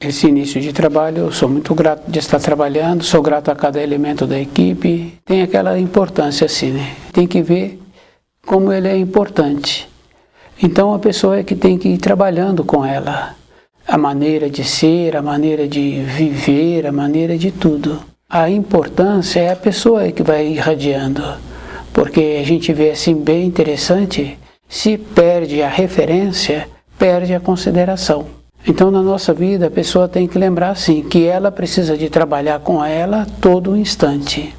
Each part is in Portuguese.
esse início de trabalho, eu sou muito grato de estar trabalhando, sou grato a cada elemento da equipe. Tem aquela importância assim, né? Tem que ver como ele é importante. Então a pessoa é que tem que ir trabalhando com ela. A maneira de ser, a maneira de viver, a maneira de tudo. A importância é a pessoa que vai irradiando. Porque a gente vê assim bem interessante, se perde a referência, perde a consideração. Então na nossa vida a pessoa tem que lembrar assim, que ela precisa de trabalhar com ela todo instante.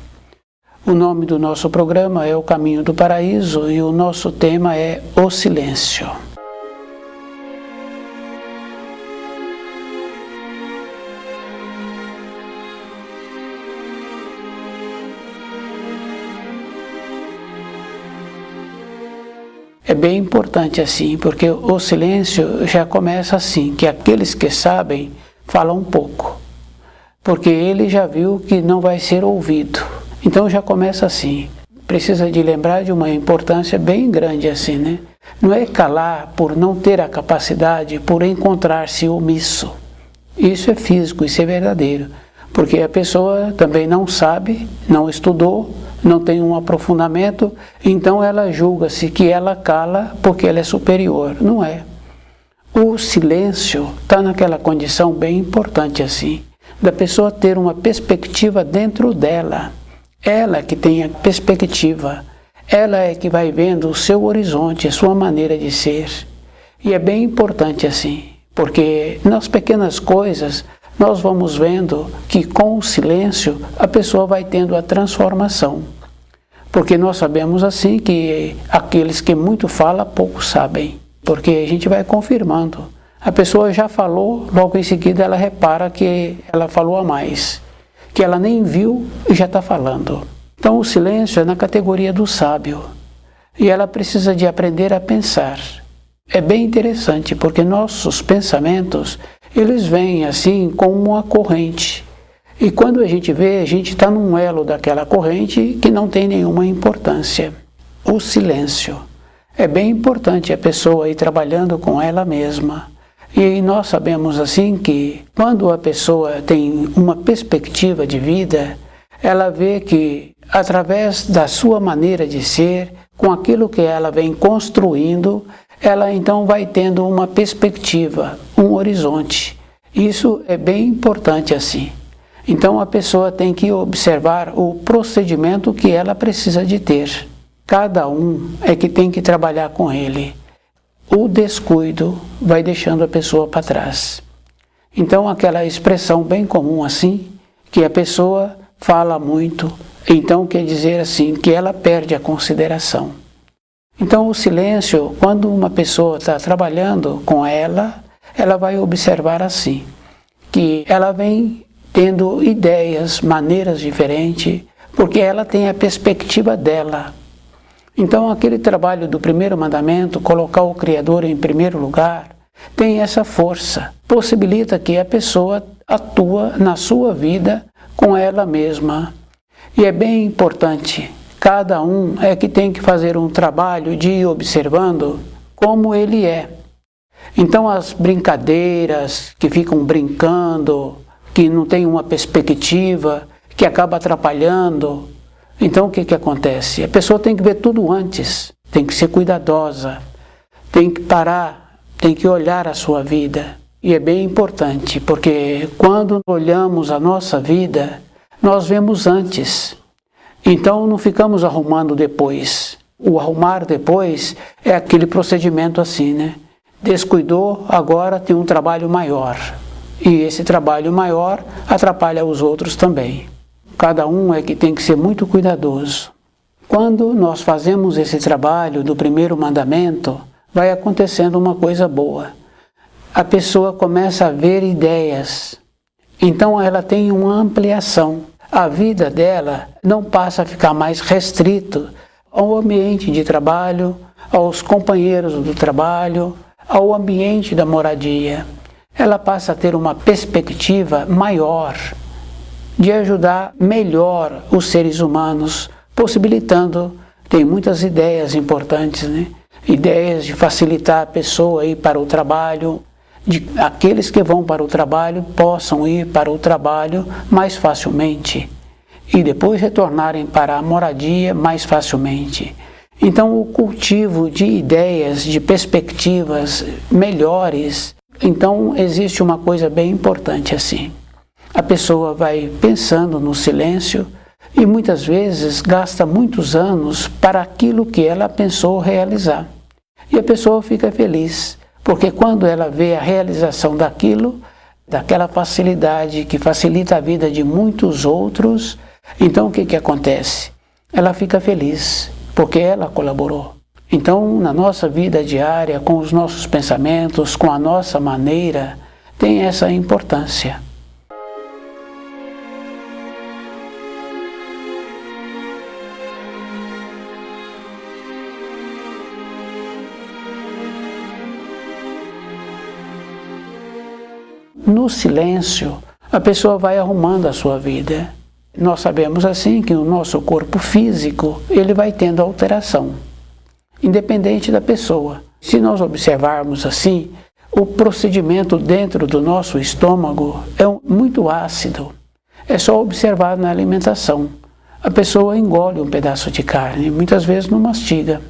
O nome do nosso programa é O Caminho do Paraíso e o nosso tema é o silêncio. É bem importante assim, porque o silêncio já começa assim, que aqueles que sabem falam um pouco, porque ele já viu que não vai ser ouvido. Então já começa assim, precisa de lembrar de uma importância bem grande assim, né? Não é calar por não ter a capacidade, por encontrar-se omisso. Isso é físico, isso é verdadeiro, porque a pessoa também não sabe, não estudou, não tem um aprofundamento, então ela julga-se que ela cala porque ela é superior. Não é. O silêncio está naquela condição bem importante assim, da pessoa ter uma perspectiva dentro dela. Ela que tem a perspectiva, ela é que vai vendo o seu horizonte, a sua maneira de ser. E é bem importante assim, porque nas pequenas coisas nós vamos vendo que com o silêncio a pessoa vai tendo a transformação. Porque nós sabemos assim que aqueles que muito falam, pouco sabem. Porque a gente vai confirmando. A pessoa já falou, logo em seguida ela repara que ela falou a mais. Que ela nem viu e já está falando. Então o silêncio é na categoria do sábio. E ela precisa de aprender a pensar. É bem interessante, porque nossos pensamentos, eles vêm assim como uma corrente. E quando a gente vê, a gente está num elo daquela corrente que não tem nenhuma importância. O silêncio. É bem importante a pessoa ir trabalhando com ela mesma. E nós sabemos assim que quando a pessoa tem uma perspectiva de vida, ela vê que através da sua maneira de ser, com aquilo que ela vem construindo, ela então vai tendo uma perspectiva, um horizonte. Isso é bem importante assim. Então a pessoa tem que observar o procedimento que ela precisa de ter. Cada um é que tem que trabalhar com ele. O descuido vai deixando a pessoa para trás. Então aquela expressão bem comum assim, que a pessoa fala muito, então quer dizer assim, que ela perde a consideração. Então o silêncio, quando uma pessoa está trabalhando com ela vai observar assim, que ela vem tendo ideias, maneiras diferentes, porque ela tem a perspectiva dela. Então aquele trabalho do primeiro mandamento, colocar o Criador em primeiro lugar, tem essa força, possibilita que a pessoa atua na sua vida com ela mesma. E é bem importante, cada um é que tem que fazer um trabalho de ir observando como ele é. Então as brincadeiras que ficam brincando, que não tem uma perspectiva, que acaba atrapalhando. Então o que acontece? A pessoa tem que ver tudo antes, tem que ser cuidadosa, tem que parar, tem que olhar a sua vida. E é bem importante, porque quando olhamos a nossa vida, nós vemos antes. Então não ficamos arrumando depois. O arrumar depois é aquele procedimento assim, né? Descuidou, agora tem um trabalho maior. E esse trabalho maior atrapalha os outros também. Cada um é que tem que ser muito cuidadoso. Quando nós fazemos esse trabalho do primeiro mandamento, vai acontecendo uma coisa boa. A pessoa começa a ver ideias. Então ela tem uma ampliação. A vida dela não passa a ficar mais restrito ao ambiente de trabalho, aos companheiros do trabalho, ao ambiente da moradia. Ela passa a ter uma perspectiva maior de ajudar melhor os seres humanos, possibilitando, tem muitas ideias importantes, né? Ideias de facilitar a pessoa a ir para o trabalho, de aqueles que vão para o trabalho possam ir para o trabalho mais facilmente e depois retornarem para a moradia mais facilmente. Então, o cultivo de ideias, de perspectivas melhores. Então, existe uma coisa bem importante assim. A pessoa vai pensando no silêncio e muitas vezes gasta muitos anos para aquilo que ela pensou realizar. E a pessoa fica feliz, porque quando ela vê a realização daquilo, daquela facilidade que facilita a vida de muitos outros, então o que acontece? Ela fica feliz, porque ela colaborou. Então, na nossa vida diária, com os nossos pensamentos, com a nossa maneira, tem essa importância. No silêncio, a pessoa vai arrumando a sua vida. Nós sabemos assim que o nosso corpo físico, ele vai tendo alteração, independente da pessoa. Se nós observarmos assim, o procedimento dentro do nosso estômago é muito ácido. É só observar na alimentação. A pessoa engole um pedaço de carne, muitas vezes não mastiga.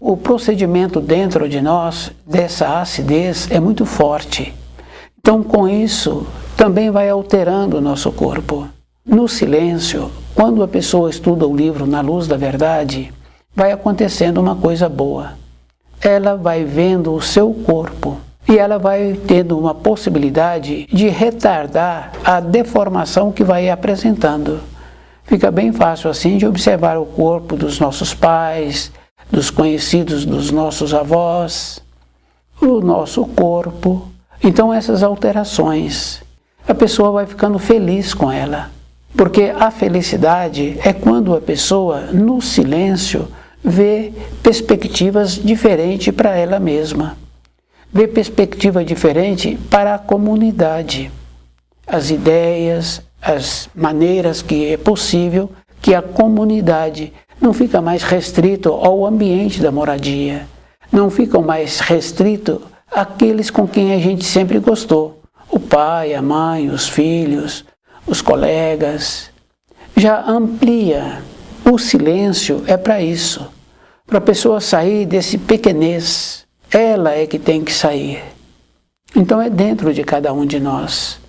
O procedimento dentro de nós, dessa acidez, é muito forte. Então, com isso, também vai alterando o nosso corpo. No silêncio, quando a pessoa estuda o livro Na Luz da Verdade, vai acontecendo uma coisa boa. Ela vai vendo o seu corpo e ela vai tendo uma possibilidade de retardar a deformação que vai apresentando. Fica bem fácil assim de observar o corpo dos nossos pais, dos conhecidos dos nossos avós, o nosso corpo. Então essas alterações, a pessoa vai ficando feliz com ela. Porque a felicidade é quando a pessoa, no silêncio, vê perspectivas diferentes para ela mesma. Vê perspectiva diferente para a comunidade. As ideias, as maneiras que é possível que a comunidade não fica mais restrito ao ambiente da moradia. Não ficam mais restrito àqueles com quem a gente sempre gostou. O pai, a mãe, os filhos, os colegas. Já amplia. O silêncio é para isso. Para a pessoa sair desse pequenez. Ela é que tem que sair. Então é dentro de cada um de nós.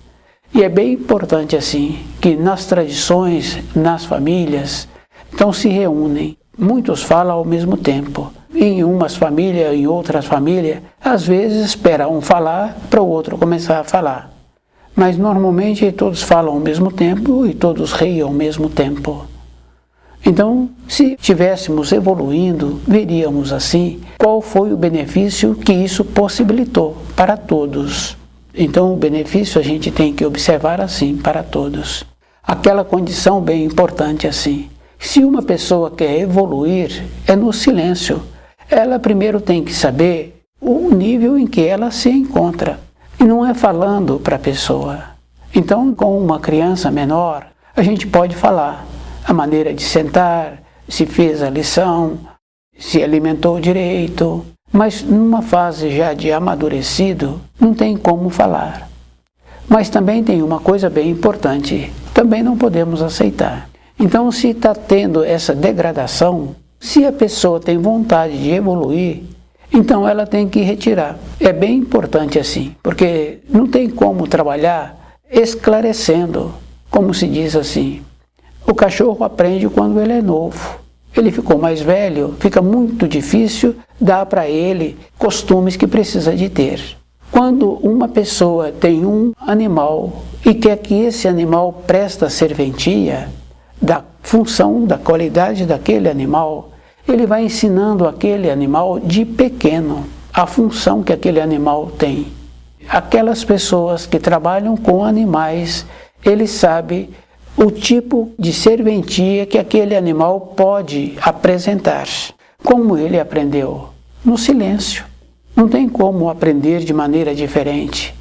E é bem importante assim, que nas tradições, nas famílias, então se reúnem. Muitos falam ao mesmo tempo. Em umas famílias, em outras famílias, às vezes espera um falar para o outro começar a falar. Mas normalmente todos falam ao mesmo tempo e todos riem ao mesmo tempo. Então, se estivéssemos evoluindo, veríamos assim qual foi o benefício que isso possibilitou para todos. Então, o benefício a gente tem que observar assim para todos. Aquela condição bem importante assim. Se uma pessoa quer evoluir, é no silêncio. Ela primeiro tem que saber o nível em que ela se encontra. E não é falando para a pessoa. Então, com uma criança menor, a gente pode falar a maneira de sentar, se fez a lição, se alimentou direito. Mas numa fase já de amadurecido, não tem como falar. Mas também tem uma coisa bem importante, também não podemos aceitar. Então, se está tendo essa degradação, se a pessoa tem vontade de evoluir, então ela tem que retirar. É bem importante assim, porque não tem como trabalhar esclarecendo, como se diz assim. O cachorro aprende quando ele é novo. Ele ficou mais velho, fica muito difícil dar para ele costumes que precisa de ter. Quando uma pessoa tem um animal e quer que esse animal preste serventia, da função, da qualidade daquele animal, ele vai ensinando aquele animal de pequeno a função que aquele animal tem. Aquelas pessoas que trabalham com animais, eles sabem o tipo de serventia que aquele animal pode apresentar. Como ele aprendeu? No silêncio. Não tem como aprender de maneira diferente.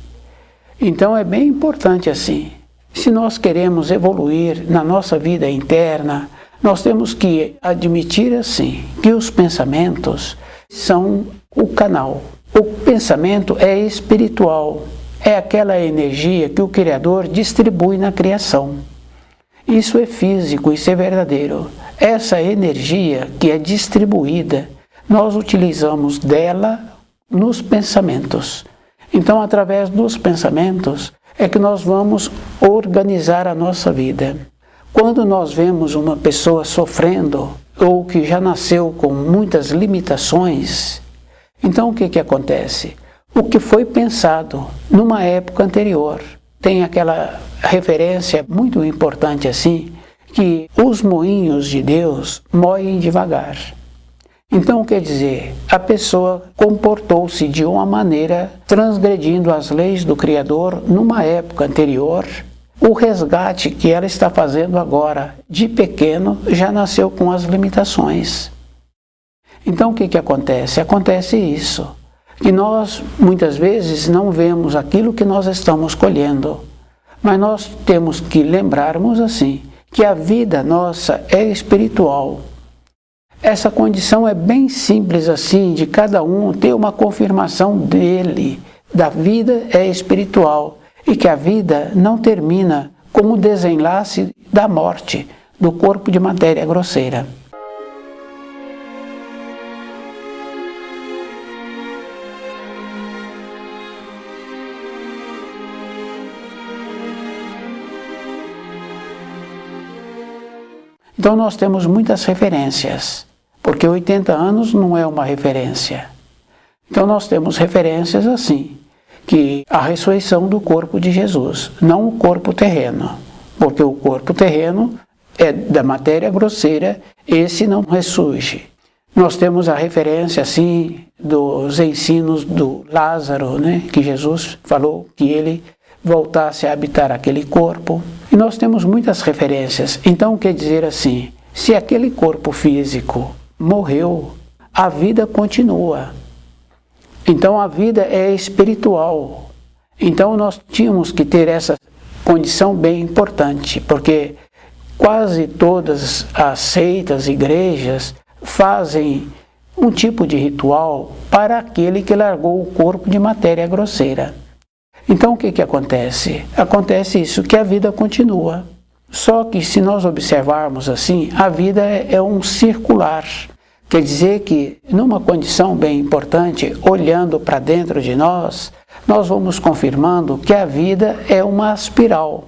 Então é bem importante assim. Se nós queremos evoluir na nossa vida interna, nós temos que admitir assim, que os pensamentos são o canal. O pensamento é espiritual. é aquela energia que o Criador distribui na criação. Isso é físico, isso é verdadeiro. Essa energia que é distribuída, nós utilizamos dela nos pensamentos. Então, através dos pensamentos, é que nós vamos organizar a nossa vida. Quando nós vemos uma pessoa sofrendo, ou que já nasceu com muitas limitações, então o que acontece? O que foi pensado numa época anterior. Tem aquela referência muito importante assim, que os moinhos de Deus moem devagar. Então quer dizer, a pessoa comportou-se de uma maneira transgredindo as leis do Criador numa época anterior. O resgate que ela está fazendo agora, de pequeno, já nasceu com as limitações. Então o que acontece? Acontece isso, que nós muitas vezes não vemos aquilo que nós estamos colhendo, mas nós temos que lembrarmos assim, que a vida nossa é espiritual. Essa condição é bem simples assim, de cada um ter uma confirmação dele, da vida é espiritual, e que a vida não termina como o desenlace da morte do corpo de matéria grosseira. Então nós temos muitas referências, porque 80 anos não é uma referência. Então nós temos referências assim, que a ressurreição do corpo de Jesus, não o corpo terreno, porque o corpo terreno é da matéria grosseira, esse não ressurge. Nós temos a referência assim dos ensinos do Lázaro, né, que Jesus falou que ele voltasse a habitar aquele corpo. E nós temos muitas referências. Então quer dizer assim, se aquele corpo físico morreu, a vida continua. Então a vida é espiritual. Então nós tínhamos que ter essa condição bem importante, porque quase todas as seitas, igrejas, fazem um tipo de ritual para aquele que largou o corpo de matéria grosseira. Então o que acontece? Acontece isso, que a vida continua. Só que se nós observarmos assim, a vida é um circular. Quer dizer que, numa condição bem importante, olhando para dentro de nós vamos confirmando que a vida é uma espiral.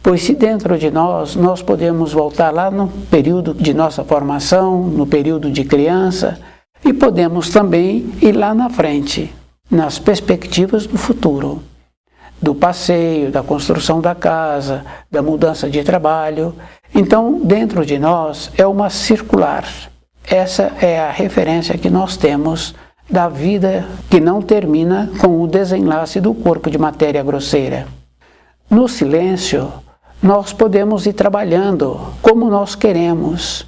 Pois se dentro de nós podemos voltar lá no período de nossa formação, no período de criança, e podemos também ir lá na frente, nas perspectivas do futuro, do passeio, da construção da casa, da mudança de trabalho. Então, dentro de nós é uma circular. Essa é a referência que nós temos da vida que não termina com o desenlace do corpo de matéria grosseira. No silêncio, nós podemos ir trabalhando como nós queremos.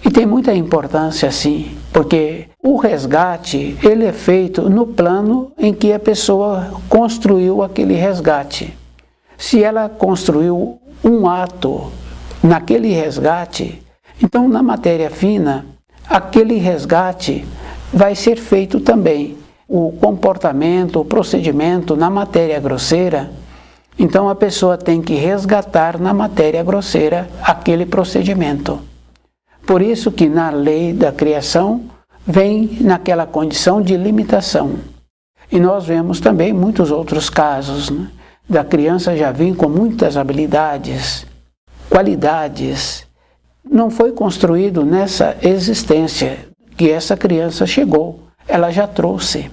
E tem muita importância assim, porque o resgate, ele é feito no plano em que a pessoa construiu aquele resgate. Se ela construiu um ato naquele resgate, então na matéria fina, aquele resgate vai ser feito também. O comportamento, o procedimento na matéria grosseira, então a pessoa tem que resgatar na matéria grosseira aquele procedimento. Por isso que na lei da criação vem naquela condição de limitação. E nós vemos também muitos outros casos, né? Da criança já vir com muitas habilidades, qualidades. Não foi construído nessa existência que essa criança chegou, ela já trouxe.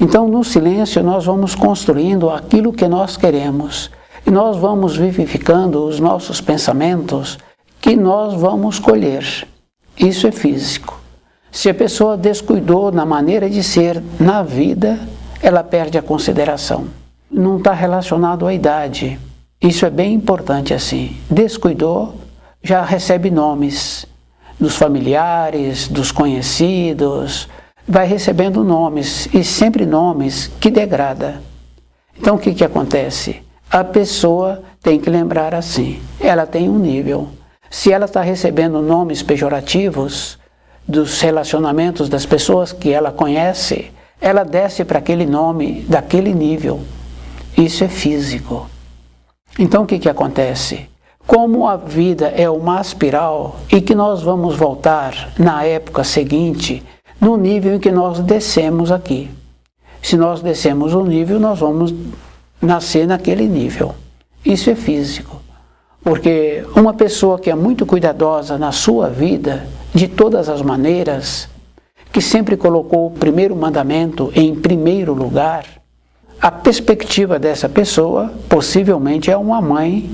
Então no silêncio nós vamos construindo aquilo que nós queremos e nós vamos vivificando os nossos pensamentos que nós vamos colher. Isso é físico. Se a pessoa descuidou na maneira de ser na vida, ela perde a consideração. Não está relacionado à idade. Isso é bem importante assim. Descuidou, já recebe nomes dos familiares, dos conhecidos, vai recebendo nomes, e sempre nomes que degrada. Então o que acontece? A pessoa tem que lembrar assim, ela tem um nível. Se ela está recebendo nomes pejorativos dos relacionamentos das pessoas que ela conhece, ela desce para aquele nome daquele nível. Isso é físico. Então o que acontece? Como a vida é uma espiral e que nós vamos voltar na época seguinte no nível em que nós descemos aqui. Se nós descemos um nível, nós vamos nascer naquele nível. Isso é físico. Porque uma pessoa que é muito cuidadosa na sua vida, de todas as maneiras, que sempre colocou o primeiro mandamento em primeiro lugar, a perspectiva dessa pessoa possivelmente é uma mãe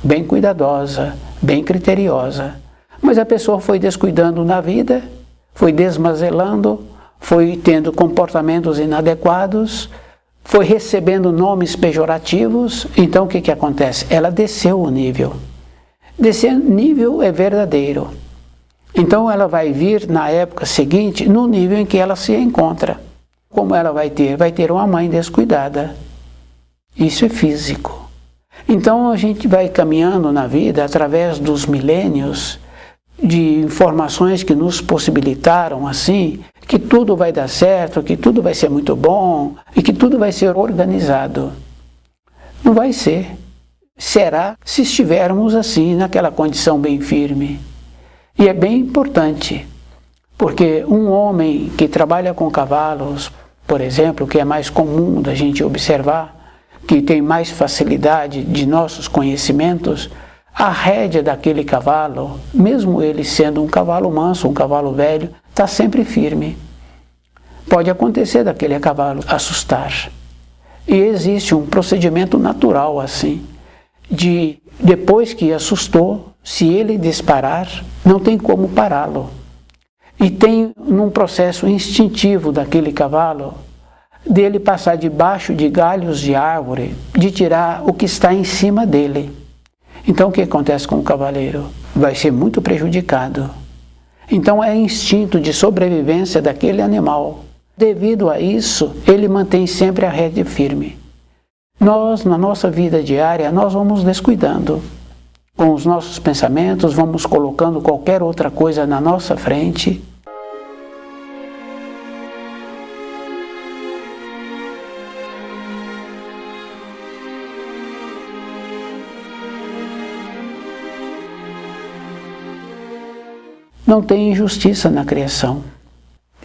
bem cuidadosa, bem criteriosa. Mas a pessoa foi descuidando na vida, foi desmazelando, foi tendo comportamentos inadequados, foi recebendo nomes pejorativos. Então o que acontece? Ela desceu o nível. Descer nível é verdadeiro. Então ela vai vir na época seguinte no nível em que ela se encontra. Como ela vai ter? Vai ter uma mãe descuidada. Isso é físico. Então a gente vai caminhando na vida através dos milênios de informações que nos possibilitaram assim, que tudo vai dar certo, que tudo vai ser muito bom e que tudo vai ser organizado. Não vai ser. Será se estivermos assim, naquela condição bem firme. E é bem importante, porque um homem que trabalha com cavalos, por exemplo, que é mais comum da gente observar, que tem mais facilidade de nossos conhecimentos, a rédea daquele cavalo, mesmo ele sendo um cavalo manso, um cavalo velho, está sempre firme. Pode acontecer daquele cavalo assustar. E existe um procedimento natural assim, de depois que assustou, se ele disparar, não tem como pará-lo. E tem num processo instintivo daquele cavalo, dele passar debaixo de galhos de árvore, de tirar o que está em cima dele. Então o que acontece com o cavaleiro? Vai ser muito prejudicado. Então é instinto de sobrevivência daquele animal. Devido a isso, ele mantém sempre a rédea firme. Nós, na nossa vida diária, nós vamos descuidando. Com os nossos pensamentos, vamos colocando qualquer outra coisa na nossa frente. Não tem injustiça na criação.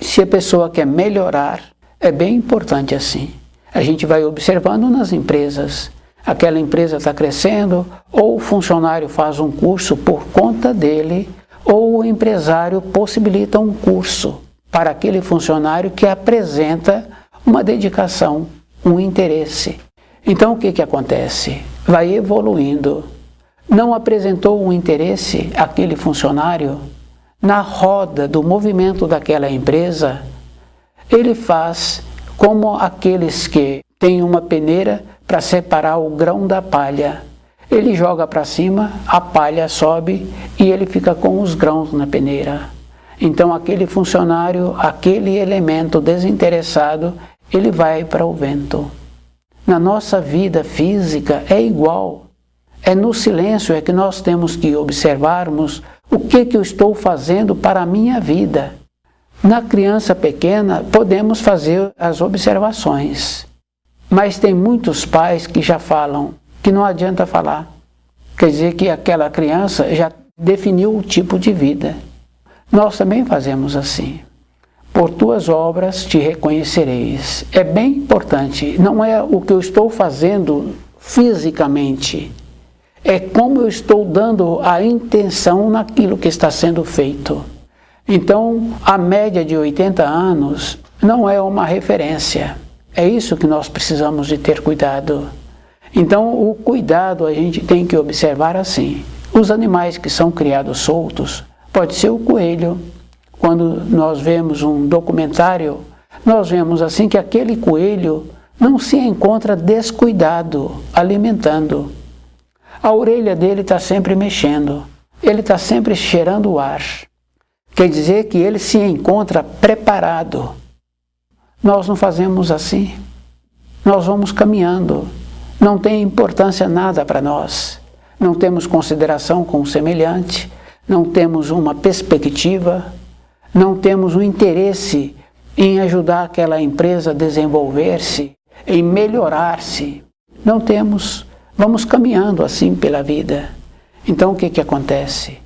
Se a pessoa quer melhorar, é bem importante assim. A gente vai observando nas empresas. Aquela empresa está crescendo, ou o funcionário faz um curso por conta dele, ou o empresário possibilita um curso para aquele funcionário que apresenta uma dedicação, um interesse. Então o que acontece? Vai evoluindo. Não apresentou um interesse aquele funcionário? Na roda do movimento daquela empresa, ele faz como aqueles que têm uma peneira para separar o grão da palha. Ele joga para cima, a palha sobe e ele fica com os grãos na peneira. Então aquele funcionário, aquele elemento desinteressado, ele vai para o vento. Na nossa vida física é igual. É no silêncio é que nós temos que observarmos o que eu estou fazendo para a minha vida. Na criança pequena, podemos fazer as observações. Mas tem muitos pais que já falam que não adianta falar. Quer dizer que aquela criança já definiu o tipo de vida. Nós também fazemos assim. Por tuas obras te reconhecereis. É bem importante. Não é o que eu estou fazendo fisicamente. É como eu estou dando a intenção naquilo que está sendo feito. Então, a média de 80 anos não é uma referência. É isso que nós precisamos de ter cuidado. Então, o cuidado a gente tem que observar assim. Os animais que são criados soltos, pode ser o coelho. Quando nós vemos um documentário, nós vemos assim que aquele coelho não se encontra descuidado, alimentando. A orelha dele está sempre mexendo, ele está sempre cheirando o ar. Quer dizer que ele se encontra preparado. Nós não fazemos assim. Nós vamos caminhando. Não tem importância nada para nós. Não temos consideração com o semelhante, não temos uma perspectiva, não temos um interesse em ajudar aquela empresa a desenvolver-se, em melhorar-se. Não temos. Vamos caminhando assim pela vida. Então o que acontece?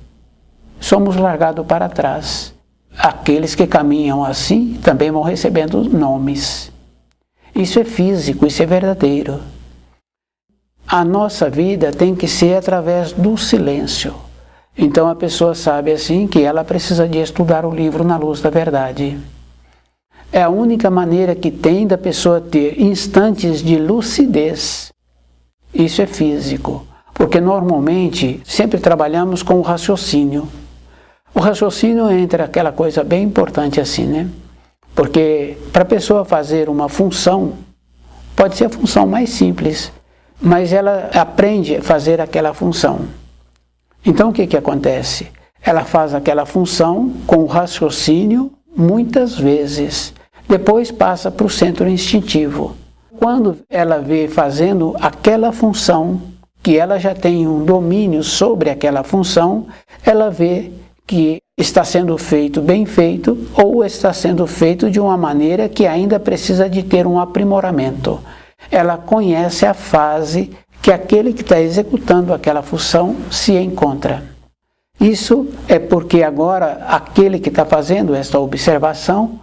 Somos largados para trás. Aqueles que caminham assim também vão recebendo nomes. Isso é físico, isso é verdadeiro. A nossa vida tem que ser através do silêncio. Então a pessoa sabe assim que ela precisa de estudar o livro na luz da verdade. É a única maneira que tem da pessoa ter instantes de lucidez. Isso é físico, porque normalmente sempre trabalhamos com o raciocínio. O raciocínio entra aquela coisa bem importante assim, né? Porque para a pessoa fazer uma função, pode ser a função mais simples, mas ela aprende a fazer aquela função. Então o que acontece? Ela faz aquela função com o raciocínio muitas vezes, depois passa para o centro instintivo. Quando ela vê fazendo aquela função, que ela já tem um domínio sobre aquela função, ela vê que está sendo feito bem feito ou está sendo feito de uma maneira que ainda precisa de ter um aprimoramento. Ela conhece a fase que aquele que está executando aquela função se encontra. Isso é porque agora aquele que está fazendo esta observação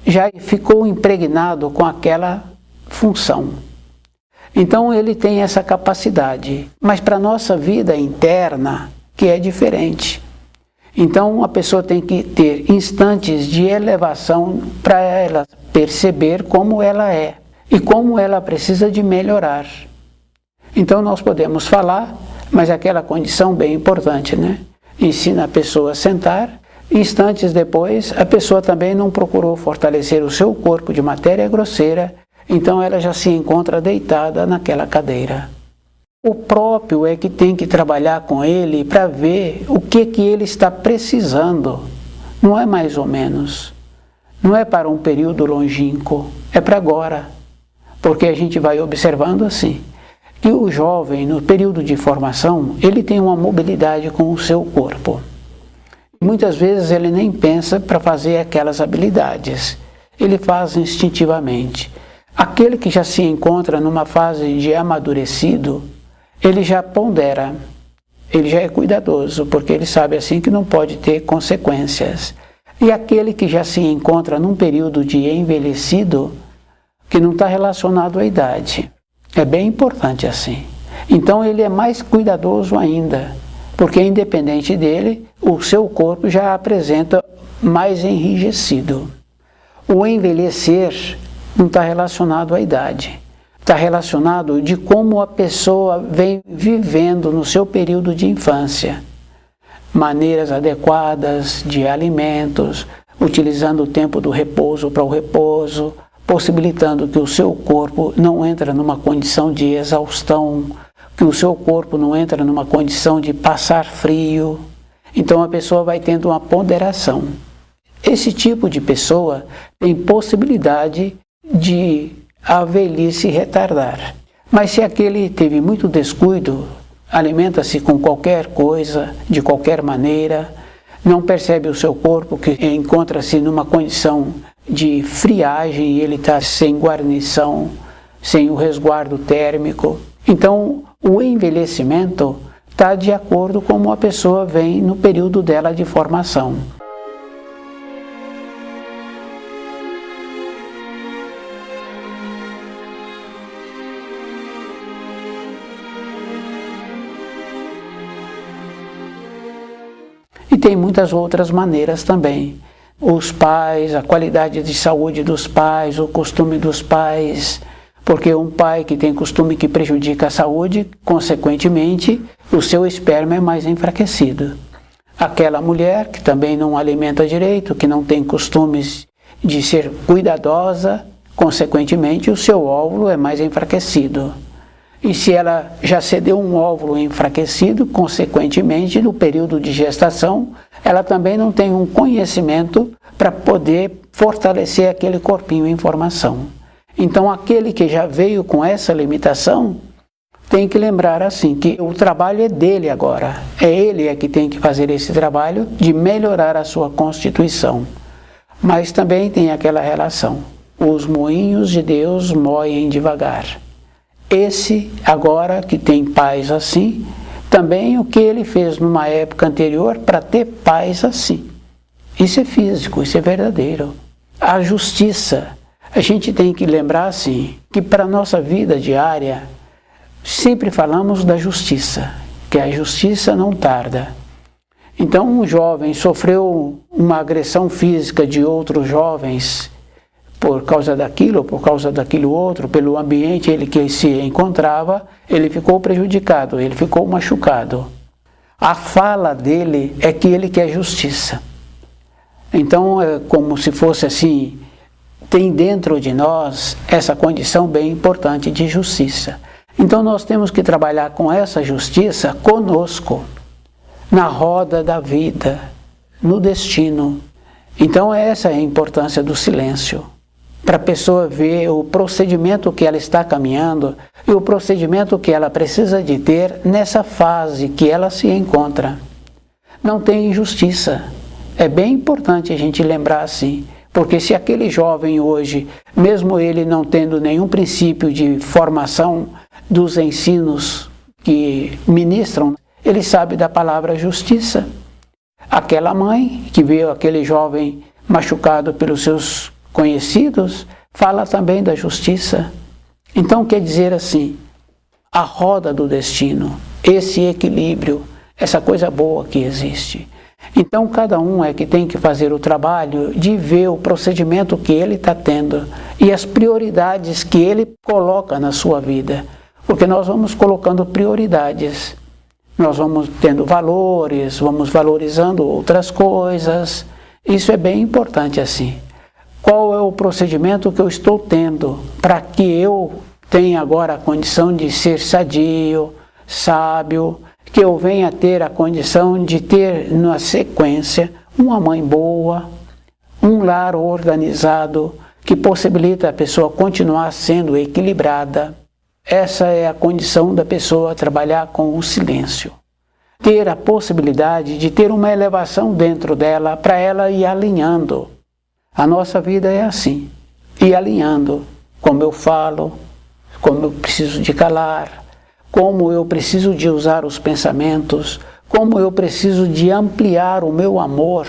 já ficou impregnado com aquela função. Então ele tem essa capacidade, mas para a nossa vida interna, que é diferente. Então a pessoa tem que ter instantes de elevação para ela perceber como ela é e como ela precisa de melhorar. Então nós podemos falar, mas aquela condição bem importante, né? Ensina a pessoa a sentar, instantes depois a pessoa também não procurou fortalecer o seu corpo de matéria grosseira, então ela já se encontra deitada naquela cadeira. O próprio é que tem que trabalhar com ele para ver o que ele está precisando. Não é mais ou menos. Não é para um período longínquo, é para agora. Porque a gente vai observando assim, que o jovem, no período de formação, ele tem uma mobilidade com o seu corpo. Muitas vezes ele nem pensa para fazer aquelas habilidades. Ele faz instintivamente. Aquele que já se encontra numa fase de amadurecido, ele já pondera, ele já é cuidadoso, porque ele sabe assim que não pode ter consequências. E aquele que já se encontra num período de envelhecido, que não está relacionado à idade, é bem importante assim. Então ele é mais cuidadoso ainda, porque independente dele, o seu corpo já apresenta mais enrijecido. O envelhecer não está relacionado à idade. Está relacionado de como a pessoa vem vivendo no seu período de infância. Maneiras adequadas de alimentos, utilizando o tempo do repouso para o repouso, possibilitando que o seu corpo não entre numa condição de exaustão, que o seu corpo não entre numa condição de passar frio. Então a pessoa vai tendo uma ponderação. Esse tipo de pessoa tem possibilidade de a velhice retardar. Mas se aquele teve muito descuido, alimenta-se com qualquer coisa, de qualquer maneira, não percebe o seu corpo, que encontra-se numa condição de friagem e ele está sem guarnição, sem o resguardo térmico. Então, o envelhecimento está de acordo com como a pessoa vem no período dela de formação. E tem muitas outras maneiras também. Os pais, a qualidade de saúde dos pais, o costume dos pais, porque um pai que tem costume que prejudica a saúde, consequentemente, o seu esperma é mais enfraquecido. Aquela mulher que também não alimenta direito, que não tem costumes de ser cuidadosa, consequentemente, o seu óvulo é mais enfraquecido. E se ela já cedeu um óvulo enfraquecido, consequentemente, no período de gestação, ela também não tem um conhecimento para poder fortalecer aquele corpinho em formação. Então, aquele que já veio com essa limitação, tem que lembrar assim, que o trabalho é dele agora. É ele que tem que fazer esse trabalho de melhorar a sua constituição. Mas também tem aquela relação. Os moinhos de Deus moem devagar. esse agora que tem pais assim, também o que ele fez numa época anterior para ter pais assim. Isso é físico, isso é verdadeiro. A justiça, a gente tem que lembrar assim, que para a nossa vida diária, sempre falamos da justiça, que a justiça não tarda. Então um jovem sofreu uma agressão física de outros jovens por causa daquilo, por causa daquilo outro, pelo ambiente ele que se encontrava, ele ficou prejudicado, ele ficou machucado. A fala dele é que ele quer justiça. Então é como se fosse assim, tem dentro de nós essa condição bem importante de justiça. Então nós temos que trabalhar com essa justiça conosco, na roda da vida, no destino. Então essa é a importância do silêncio, para a pessoa ver o procedimento que ela está caminhando e o procedimento que ela precisa de ter nessa fase que ela se encontra. Não tem injustiça. É bem importante a gente lembrar assim, porque se aquele jovem hoje, mesmo ele não tendo nenhum princípio de formação dos ensinos que ministram, ele sabe da palavra justiça. Aquela mãe que viu aquele jovem machucado pelos seus conhecidos, fala também da justiça. Então quer dizer assim, a roda do destino, esse equilíbrio, essa coisa boa que existe. Então cada um é que tem que fazer o trabalho de ver o procedimento que ele está tendo e as prioridades que ele coloca na sua vida. Porque nós vamos colocando prioridades, nós vamos tendo valores, vamos valorizando outras coisas. Isso é bem importante assim. Qual é o procedimento que eu estou tendo para que eu tenha agora a condição de ser sadio, sábio, que eu venha ter a condição de ter na sequência uma mãe boa, um lar organizado que possibilita a pessoa continuar sendo equilibrada. Essa é a condição da pessoa trabalhar com o silêncio. Ter a possibilidade de ter uma elevação dentro dela para ela ir alinhando. A nossa vida é assim, ir alinhando como eu falo, como eu preciso de calar, como eu preciso de usar os pensamentos, como eu preciso de ampliar o meu amor.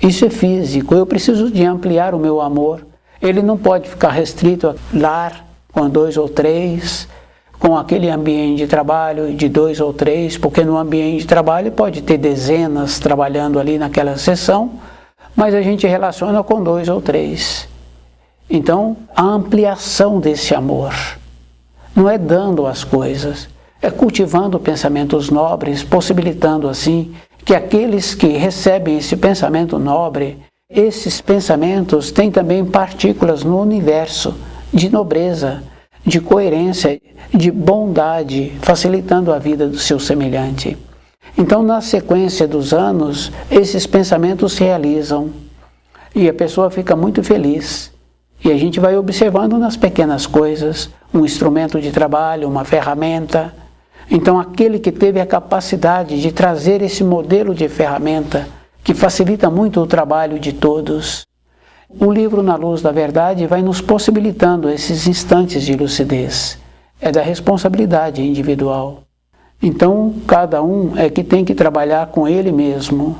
Isso é físico, eu preciso de ampliar o meu amor. Ele não pode ficar restrito a lar com 2 ou 3, com aquele ambiente de trabalho de 2 ou 3, porque no ambiente de trabalho pode ter dezenas trabalhando ali naquela sessão, mas a gente relaciona com 2 ou 3. Então, a ampliação desse amor não é dando as coisas, é cultivando pensamentos nobres, possibilitando assim que aqueles que recebem esse pensamento nobre, esses pensamentos têm também partículas no universo de nobreza, de coerência, de bondade, facilitando a vida do seu semelhante. Então, na sequência dos anos, esses pensamentos se realizam e a pessoa fica muito feliz. E a gente vai observando nas pequenas coisas, um instrumento de trabalho, uma ferramenta. Então, aquele que teve a capacidade de trazer esse modelo de ferramenta, que facilita muito o trabalho de todos, o livro Na Luz da Verdade vai nos possibilitando esses instantes de lucidez. É da responsabilidade individual. Então, cada um é que tem que trabalhar com ele mesmo.